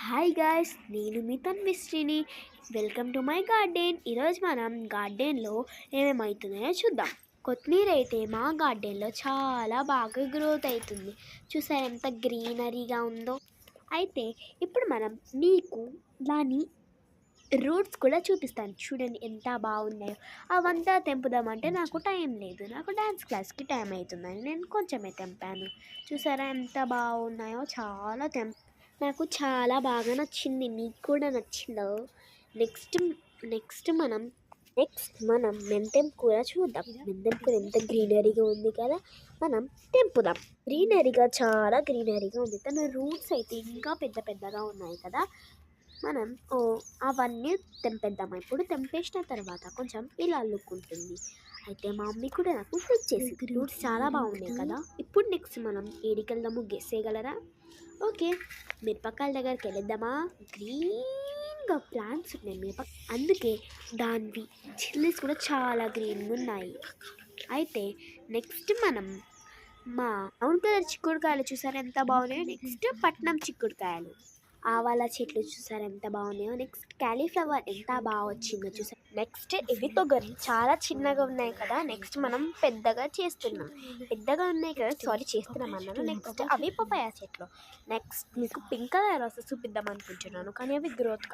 Hi guys, నేను మీ తన్విశ్రీని. Welcome to my garden. ఈరోజు మనం గార్డెన్లో ఏమేమవుతున్నాయో చూద్దాం. కొత్తిమీర అయితే మా గార్డెన్లో చాలా బాగా గ్రోత్ అవుతుంది. చూసారా ఎంత గ్రీనరీగా ఉందో. అయితే ఇప్పుడు మనం మీకు దాని రూట్స్ కూడా చూపిస్తాను. చూడండి ఎంత బాగున్నాయో. అవంతా తెంపుదామంటే నాకు టైం లేదు. నాకు డ్యాన్స్ క్లాస్కి టైం అవుతుందని నేను కొంచెమే తెంపాను. చూసారా ఎంత బాగున్నాయో. నాకు చాలా బాగా నచ్చింది. మీకు కూడా నచ్చిందో? నెక్స్ట్ నెక్స్ట్ మనం మెంతెం కూర చూద్దాం. మెంతెం కూర ఎంత గ్రీనరీగా ఉంది కదా. మనం తెంపుదాం. చాలా గ్రీనరీగా ఉంది. తన రూట్స్ అయితే ఇంకా పెద్ద పెద్దగా ఉన్నాయి కదా. మనం అవన్నీ తెంపేద్దాం. ఇప్పుడు తెంపేసిన తర్వాత కొంచెం ఇలా అల్లుకుంటుంది. అయితే మా మమ్మీ కూడా నాకు హెల్ప్ చేసింది. రూట్స్ చాలా బాగున్నాయి కదా. ఇప్పుడు నెక్స్ట్ మనం ఏడికి వెళ్దాము గెస్ చేయగలరా? ఓకే, మిరపకాయల దగ్గరికి వెళ్ళిద్దామా? గ్రీన్గా ప్లాంట్స్ ఉన్నాయి అందుకే దానివి చిల్లీస్ కూడా చాలా గ్రీన్గా ఉన్నాయి. అయితే నెక్స్ట్ మనం మా బ్రౌన్ కలర్ చిక్కుడుకాయలు చూసారు ఎంత బాగున్నాయో. నెక్స్ట్ పట్నం చిక్కుడుకాయలు, ఆవాల చెట్లు చూసారు ఎంత బాగున్నాయో. నెక్స్ట్ క్యాలీఫ్లవర్ ఎంత బాగా వచ్చిందో చూసారు. నెక్స్ట్ ఇవి తొగరి చాలా చిన్నగా ఉన్నాయి కదా. నెక్స్ట్ మనం పెద్దగా ఉన్నాయి కదా, చేస్తున్నాం అన్నాను. నెక్స్ట్ అవి పపాయ చెట్లు. నెక్స్ట్ మీకు పింక్ కలర్ వస్తే చూపిద్దాం అనుకుంటున్నాను, కానీ అవి గ్రోత్ కాదు.